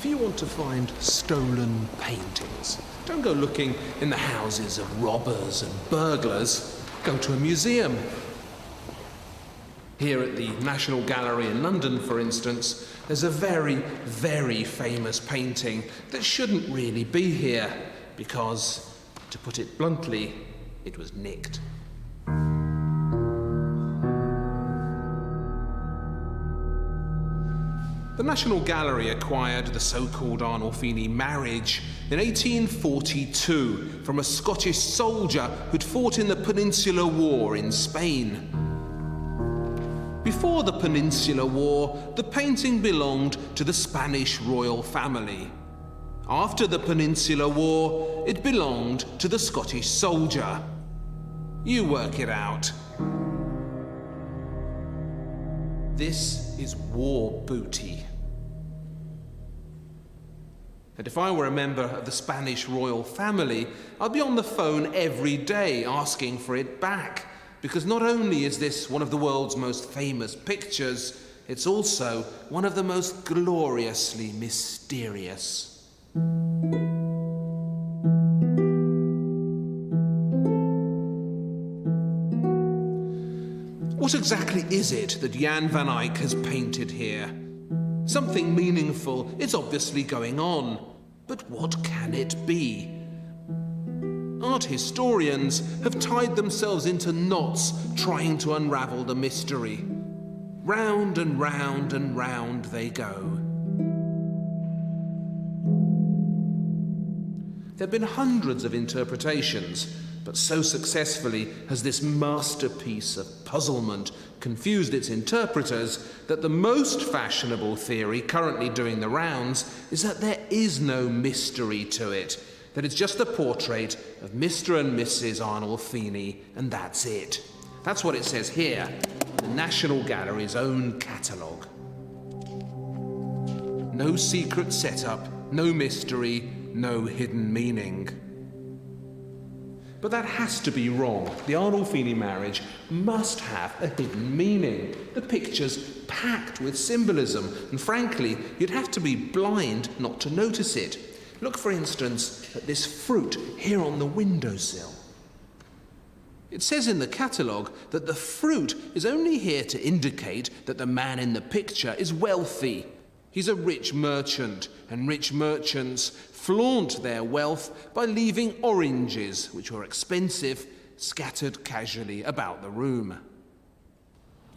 If you want to find stolen paintings, don't go looking in the houses of robbers and burglars. Go to a museum. Here at the National Gallery in London, for instance, there's a very, very famous painting that shouldn't really be here because, to put it bluntly, it was nicked. The National Gallery acquired the so-called Arnolfini marriage in 1842 from a Scottish soldier who'd fought in the Peninsular War in Spain. Before the Peninsular War, the painting belonged to the Spanish royal family. After the Peninsular War, it belonged to the Scottish soldier. You work it out. This is war booty. And if I were a member of the Spanish royal family, I'd be on the phone every day asking for it back. Because not only is this one of the world's most famous pictures, it's also one of the most gloriously mysterious. What exactly is it that Jan van Eyck has painted here? Something meaningful is obviously going on, but what can it be? Art historians have tied themselves into knots trying to unravel the mystery. Round and round and round they go. There have been hundreds of interpretations, but so successfully has this masterpiece of puzzlement confused its interpreters that the most fashionable theory currently doing the rounds is that there is no mystery to it, that it's just a portrait of Mr. and Mrs. Arnolfini, and that's it. That's what it says here, the National Gallery's own catalogue. No secret setup, no mystery, no hidden meaning. But that has to be wrong. The Arnolfini marriage must have a hidden meaning. The picture's packed with symbolism, and frankly, you'd have to be blind not to notice it. Look, for instance, at this fruit here on the windowsill. It says in the catalogue that the fruit is only here to indicate that the man in the picture is wealthy. He's a rich merchant, and rich merchants flaunt their wealth by leaving oranges, which are expensive, scattered casually about the room.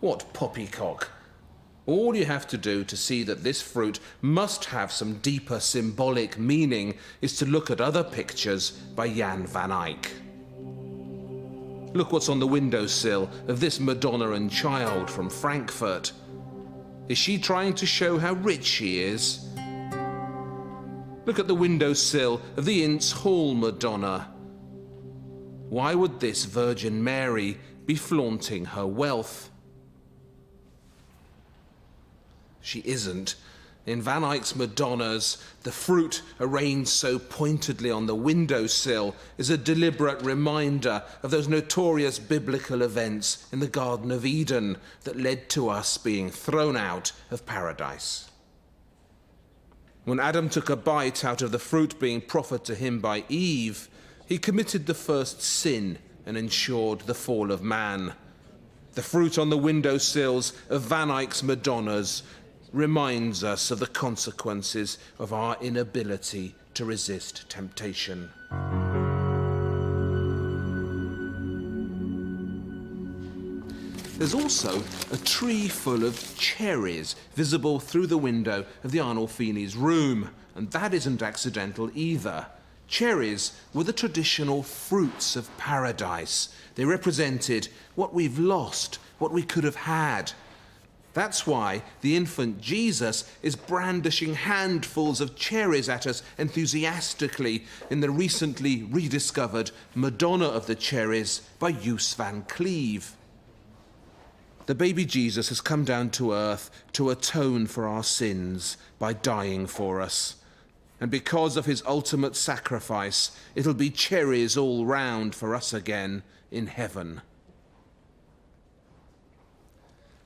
What poppycock! All you have to do to see that this fruit must have some deeper symbolic meaning is to look at other pictures by Jan van Eyck. Look what's on the windowsill of this Madonna and Child from Frankfurt. Is she trying to show how rich she is? Look at the windowsill of the Ince Hall Madonna. Why would this Virgin Mary be flaunting her wealth? She isn't. In Van Eyck's Madonnas, the fruit arranged so pointedly on the windowsill is a deliberate reminder of those notorious biblical events in the Garden of Eden that led to us being thrown out of paradise. When Adam took a bite out of the fruit being proffered to him by Eve, he committed the first sin and ensured the fall of man. The fruit on the windowsills of Van Eyck's Madonnas reminds us of the consequences of our inability to resist temptation. There's also a tree full of cherries visible through the window of the Arnolfini's room, and that isn't accidental either. Cherries were the traditional fruits of paradise. They represented what we've lost, what we could have had. That's why the infant Jesus is brandishing handfuls of cherries at us enthusiastically in the recently rediscovered Madonna of the Cherries by Joos van Cleve. The baby Jesus has come down to earth to atone for our sins by dying for us. And because of his ultimate sacrifice, it'll be cherries all round for us again in heaven.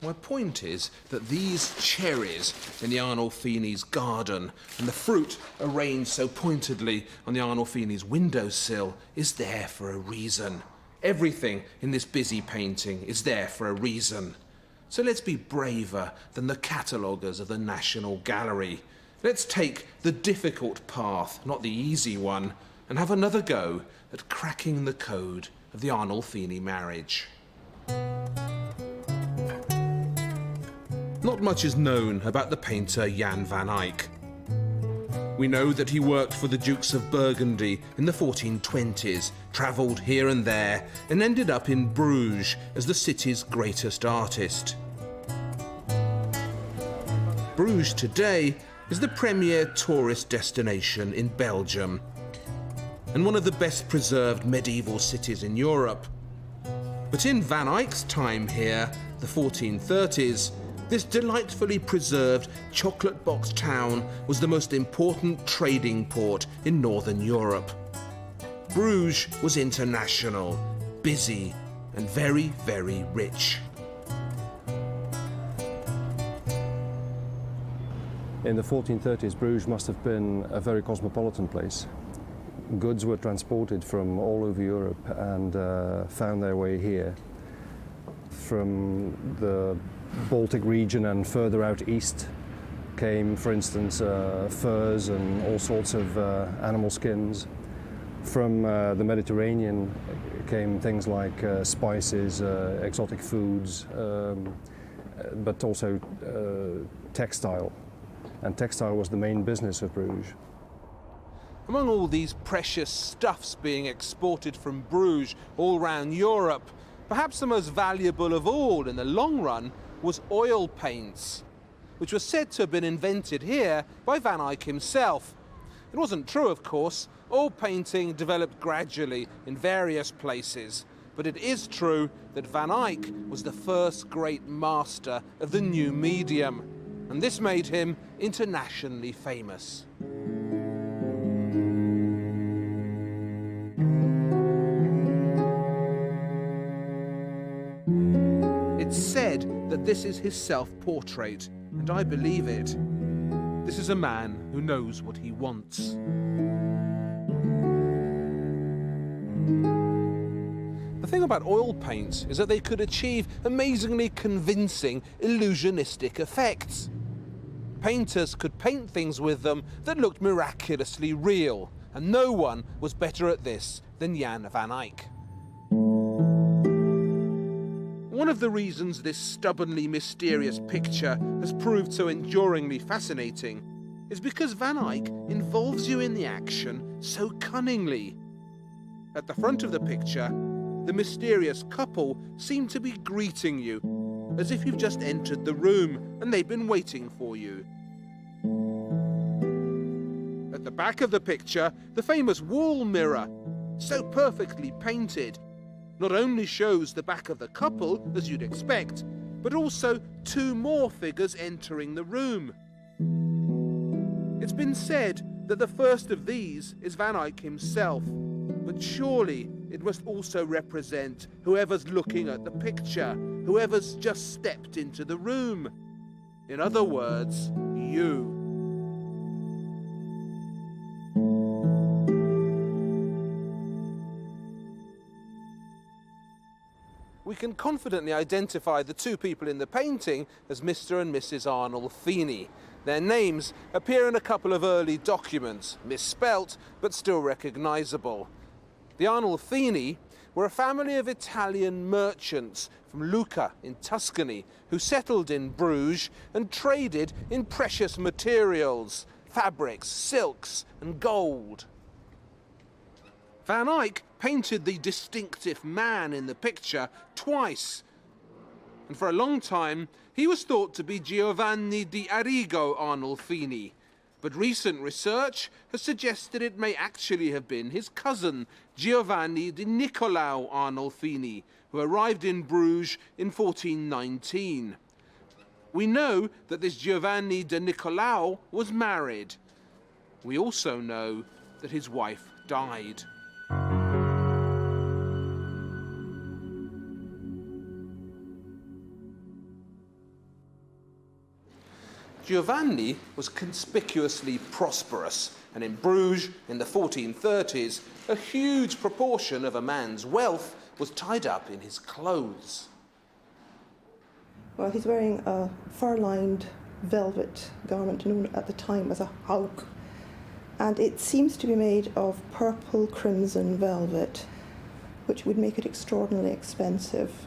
My point is that these cherries in the Arnolfini's garden and the fruit arranged so pointedly on the Arnolfini's windowsill is there for a reason. Everything in this busy painting is there for a reason. So let's be braver than the cataloguers of the National Gallery. Let's take the difficult path, not the easy one, and have another go at cracking the code of the Arnolfini marriage. Not much is known about the painter Jan van Eyck. We know that he worked for the Dukes of Burgundy in the 1420s, travelled here and there, and ended up in Bruges as the city's greatest artist. Bruges today is the premier tourist destination in Belgium and one of the best preserved medieval cities in Europe. But in Van Eyck's time here, the 1430s, this delightfully preserved chocolate box town was the most important trading port in Northern Europe. Bruges was international, busy, and very, very rich. In the 1430s, Bruges must have been a very cosmopolitan place. Goods were transported from all over Europe and found their way here. From the Baltic region and further out east came, for instance, furs and all sorts of animal skins. From the Mediterranean came things like spices, exotic foods, but also textile. And textile was the main business of Bruges. Among all these precious stuffs being exported from Bruges all round Europe, perhaps the most valuable of all in the long run was oil paints, which was said to have been invented here by Van Eyck himself. It wasn't true, of course. Oil painting developed gradually in various places, but it is true that Van Eyck was the first great master of the new medium, and this made him internationally famous. It's said that this is his self-portrait, and I believe it. This is a man who knows what he wants. The thing about oil paints is that they could achieve amazingly convincing illusionistic effects. Painters could paint things with them that looked miraculously real, and no one was better at this than Jan van Eyck. One of the reasons this stubbornly mysterious picture has proved so enduringly fascinating is because Van Eyck involves you in the action so cunningly. At the front of the picture, the mysterious couple seem to be greeting you, as if you've just entered the room and they've been waiting for you. At the back of the picture, the famous wall mirror, so perfectly painted, not only shows the back of the couple, as you'd expect, but also two more figures entering the room. It's been said that the first of these is Van Eyck himself, but surely it must also represent whoever's looking at the picture, whoever's just stepped into the room. In other words, you. We can confidently identify the two people in the painting as Mr. and Mrs. Arnolfini. Their names appear in a couple of early documents, misspelt but still recognisable. The Arnolfini were a family of Italian merchants from Lucca in Tuscany who settled in Bruges and traded in precious materials, fabrics, silks and gold. Van Eyck painted the distinctive man in the picture twice, and for a long time he was thought to be Giovanni di Arrigo Arnolfini, but recent research has suggested it may actually have been his cousin Giovanni di Niccolao Arnolfini, who arrived in Bruges in 1419. We know that this Giovanni di Niccolao was married. We also know that his wife died. Giovanni was conspicuously prosperous, and in Bruges in the 1430s, a huge proportion of a man's wealth was tied up in his clothes. Well, he's wearing a fur-lined velvet garment known at the time as a hauk, and it seems to be made of purple crimson velvet, which would make it extraordinarily expensive.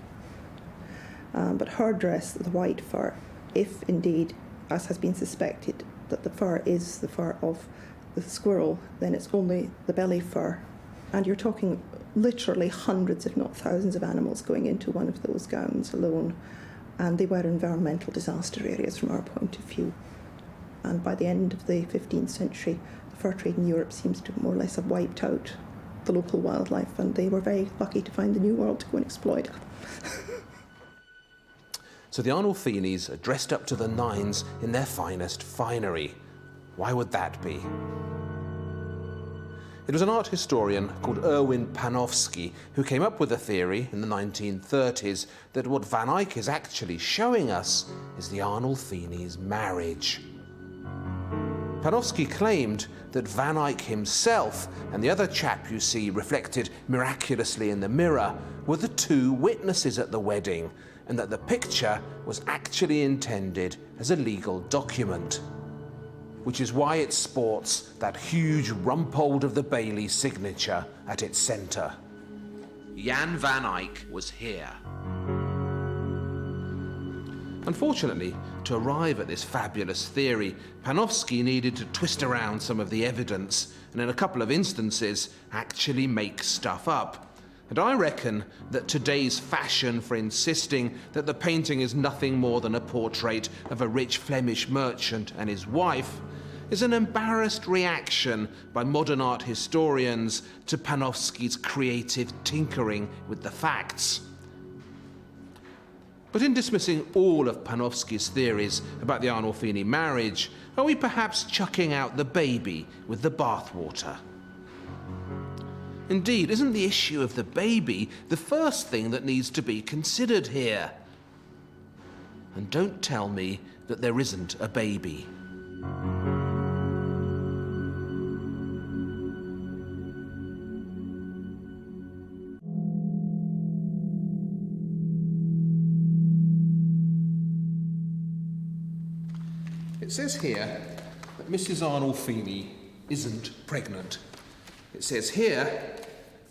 But her dress, the white fur, if indeed, as has been suspected, that the fur is the fur of the squirrel, then it's only the belly fur. And you're talking literally hundreds, if not thousands, of animals going into one of those gowns alone. And they were environmental disaster areas from our point of view. And by the end of the 15th century, the fur trade in Europe seems to more or less have wiped out the local wildlife, and they were very lucky to find the New World to go and exploit. So the Arnulfinis are dressed up to the nines in their finest finery. Why would that be? It was an art historian called Erwin Panovsky who came up with a theory in the 1930s that what Van Eyck is actually showing us is the Arnulfinis' marriage. Panovsky claimed that Van Eyck himself and the other chap you see reflected miraculously in the mirror were the two witnesses at the wedding, and that the picture was actually intended as a legal document, which is why it sports that huge Rumpold of the Bailey signature at its centre. Jan van Eyck was here. Unfortunately, to arrive at this fabulous theory, Panovsky needed to twist around some of the evidence and in a couple of instances actually make stuff up. And I reckon that today's fashion for insisting that the painting is nothing more than a portrait of a rich Flemish merchant and his wife is an embarrassed reaction by modern art historians to Panovsky's creative tinkering with the facts. But in dismissing all of Panovsky's theories about the Arnulfini marriage, are we perhaps chucking out the baby with the bathwater? Indeed, isn't the issue of the baby the first thing that needs to be considered here? And don't tell me that there isn't a baby. It says here that Mrs. Arnulfini isn't pregnant. It says here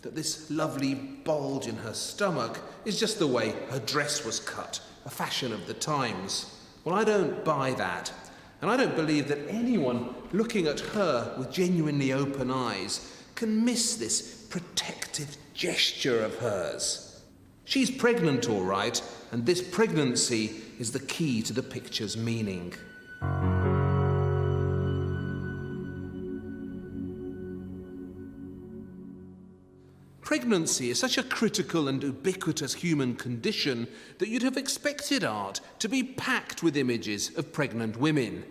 that this lovely bulge in her stomach is just the way her dress was cut, a fashion of the times. Well, I don't buy that. And I don't believe that anyone looking at her with genuinely open eyes can miss this protective gesture of hers. She's pregnant, all right, and this pregnancy is the key to the picture's meaning. Pregnancy is such a critical and ubiquitous human condition that you'd have expected art to be packed with images of pregnant women.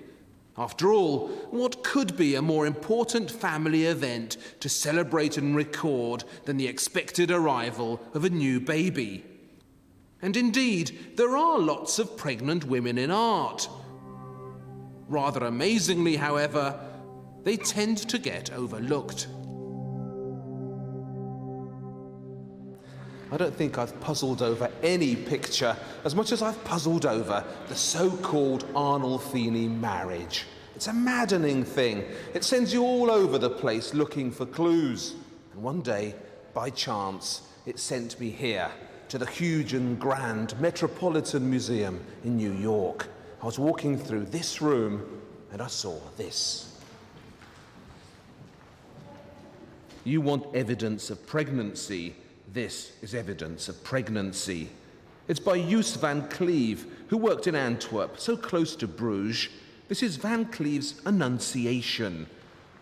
After all, what could be a more important family event to celebrate and record than the expected arrival of a new baby? And indeed, there are lots of pregnant women in art. Rather amazingly, however, they tend to get overlooked. I don't think I've puzzled over any picture as much as I've puzzled over the so-called Arnulfini marriage. It's a maddening thing. It sends you all over the place looking for clues. And one day, by chance, it sent me here to the huge and grand Metropolitan Museum in New York. I was walking through this room and I saw this. You want evidence of pregnancy? This is evidence of pregnancy. It's by Joos van Cleve, who worked in Antwerp, so close to Bruges. This is Van Cleve's Annunciation.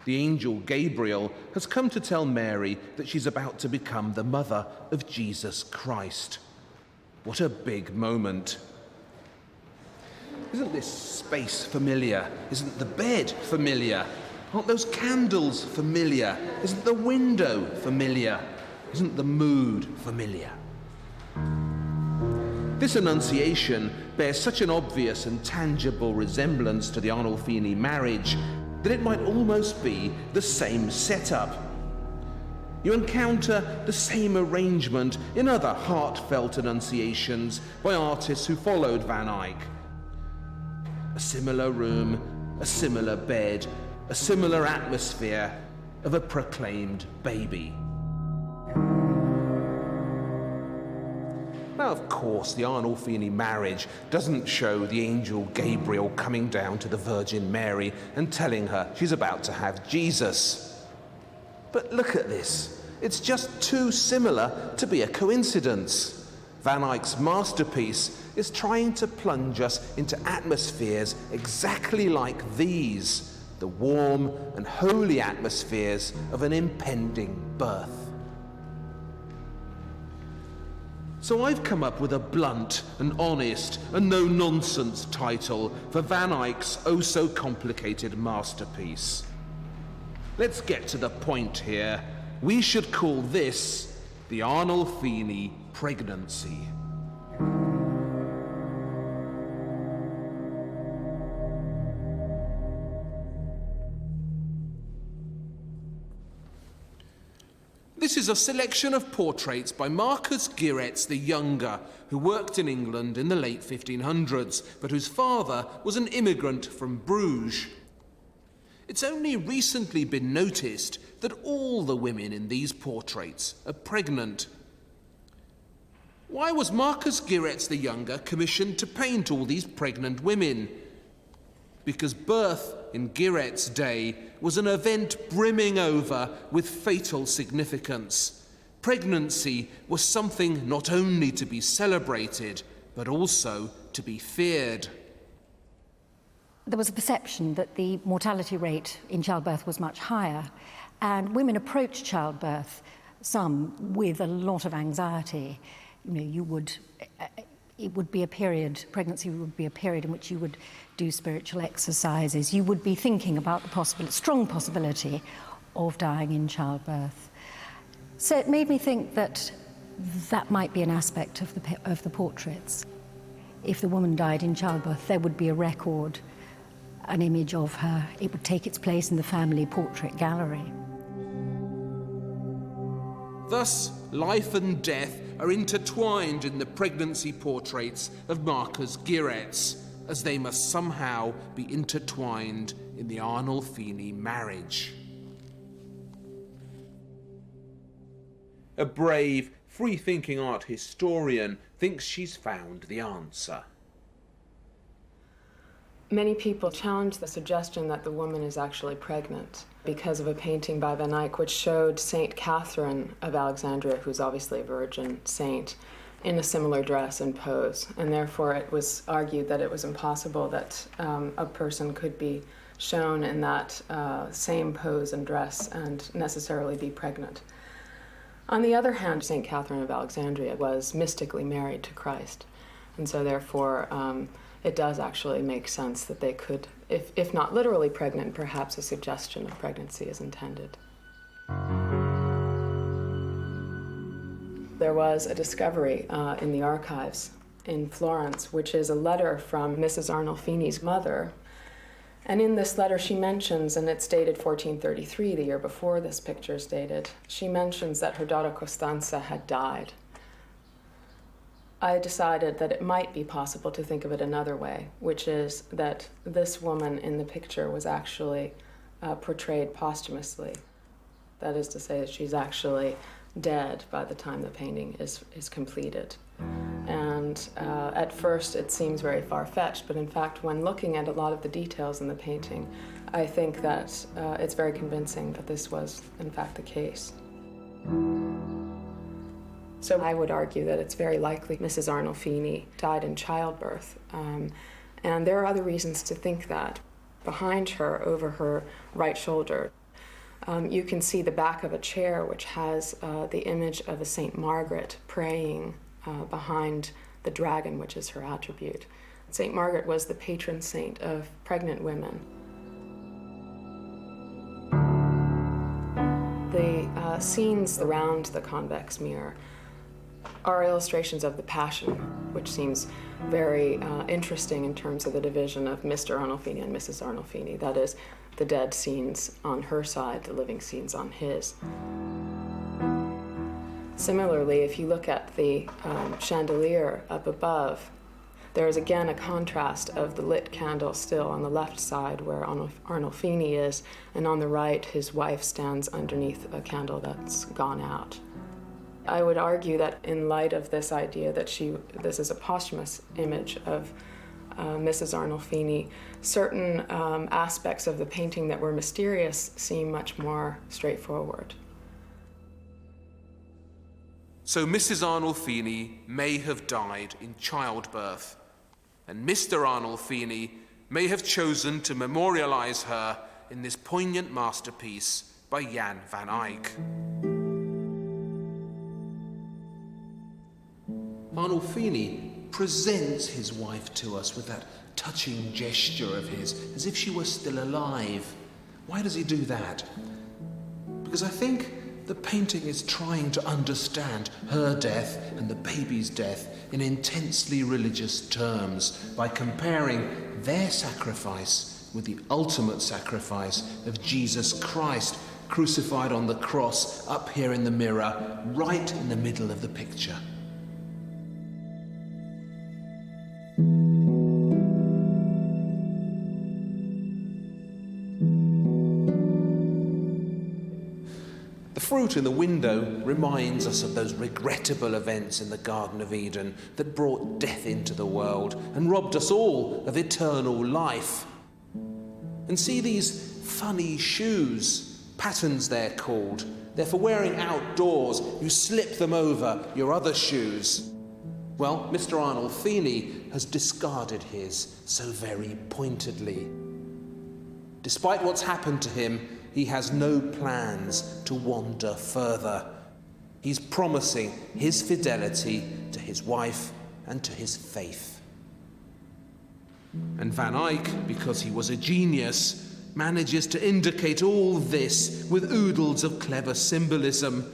The angel Gabriel has come to tell Mary that she's about to become the mother of Jesus Christ. What a big moment. Isn't this space familiar? Isn't the bed familiar? Aren't those candles familiar? Isn't the window familiar? Isn't the mood familiar? This Annunciation bears such an obvious and tangible resemblance to the Arnolfini marriage that it might almost be the same setup. You encounter the same arrangement in other heartfelt Annunciations by artists who followed Van Eyck. A similar room, a similar bed, a similar atmosphere of a proclaimed baby. Now, of course, the Arnolfini marriage doesn't show the angel Gabriel coming down to the Virgin Mary and telling her she's about to have Jesus. But look at this. It's just too similar to be a coincidence. Van Eyck's masterpiece is trying to plunge us into atmospheres exactly like these, the warm and holy atmospheres of an impending birth. So I've come up with a blunt and honest and no-nonsense title for Van Eyck's oh-so-complicated masterpiece. Let's get to the point here. We should call this the Arnolfini pregnancy. This is a selection of portraits by Marcus Giretz the Younger, who worked in England in the late 1500s, but whose father was an immigrant from Bruges. It's only recently been noticed that all the women in these portraits are pregnant. Why was Marcus Giretz the Younger commissioned to paint all these pregnant women? Because birth in Giretz's day was an event brimming over with fatal significance. Pregnancy was something not only to be celebrated, but also to be feared. There was a perception that the mortality rate in childbirth was much higher, and women approached childbirth, some with a lot of anxiety. It would be a period, pregnancy would be a period in which you would do spiritual exercises. You would be thinking about the strong possibility of dying in childbirth. So it made me think that that might be an aspect of the portraits. If the woman died in childbirth, there would be a record, an image of her. It would take its place in the family portrait gallery. Thus, life and death are intertwined in the pregnancy portraits of Marcus Giretz, as they must somehow be intertwined in the Arnolfini marriage. A brave, free-thinking art historian thinks she's found the answer. Many people challenge the suggestion that the woman is actually pregnant because of a painting by Van Eyck which showed Saint Catherine of Alexandria, who's obviously a virgin saint, in a similar dress and pose. And therefore it was argued that it was impossible that a person could be shown in that same pose and dress and necessarily be pregnant. On the other hand, Saint Catherine of Alexandria was mystically married to Christ. And so therefore, it does actually make sense that they could, if not literally pregnant, perhaps a suggestion of pregnancy is intended. There was a discovery in the archives in Florence, which is a letter from Mrs. Arnolfini's mother. And in this letter she mentions, and it's dated 1433, the year before this picture is dated, she mentions that her daughter Costanza had died. I decided that it might be possible to think of it another way, which is that this woman in the picture was actually portrayed posthumously. That is to say that she's actually dead by the time the painting is completed. And at first it seems very far-fetched, but in fact when looking at a lot of the details in the painting, I think that it's very convincing that this was in fact the case. So I would argue that it's very likely Mrs. Arnolfini died in childbirth. And there are other reasons to think that. Behind her, over her right shoulder, you can see the back of a chair which has the image of a Saint Margaret praying behind the dragon, which is her attribute. Saint Margaret was the patron saint of pregnant women. The scenes around the convex mirror are illustrations of the Passion, which seems very interesting in terms of the division of Mr. Arnolfini and Mrs. Arnolfini. That is, the dead scenes on her side, the living scenes on his. Similarly, if you look at the chandelier up above, there is again a contrast of the lit candle still on the left side where Arnolfini is, and on the right his wife stands underneath a candle that's gone out. I would argue that in light of this idea that this is a posthumous image of Mrs. Arnolfini, certain aspects of the painting that were mysterious seem much more straightforward. So Mrs. Arnolfini may have died in childbirth, and Mr. Arnolfini may have chosen to memorialize her in this poignant masterpiece by Jan van Eyck. Arnolfini presents his wife to us with that touching gesture of his, as if she were still alive. Why does he do that? Because I think the painting is trying to understand her death and the baby's death in intensely religious terms by comparing their sacrifice with the ultimate sacrifice of Jesus Christ, crucified on the cross up here in the mirror, right in the middle of the picture. The fruit in the window reminds us of those regrettable events in the Garden of Eden that brought death into the world and robbed us all of eternal life. And see these funny shoes, pattens they're called. They're for wearing outdoors. You slip them over your other shoes. Well, Mr. Arnolfini has discarded his so very pointedly. Despite what's happened to him, he has no plans to wander further. He's promising his fidelity to his wife and to his faith. And Van Eyck, because he was a genius, manages to indicate all this with oodles of clever symbolism.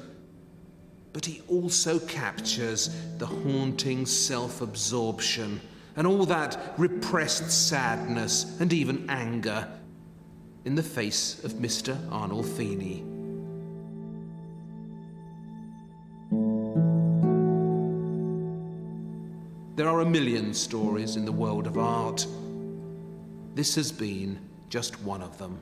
But he also captures the haunting self-absorption and all that repressed sadness and even anger in the face of Mr. Arnolfini. There are a million stories in the world of art. This has been just one of them.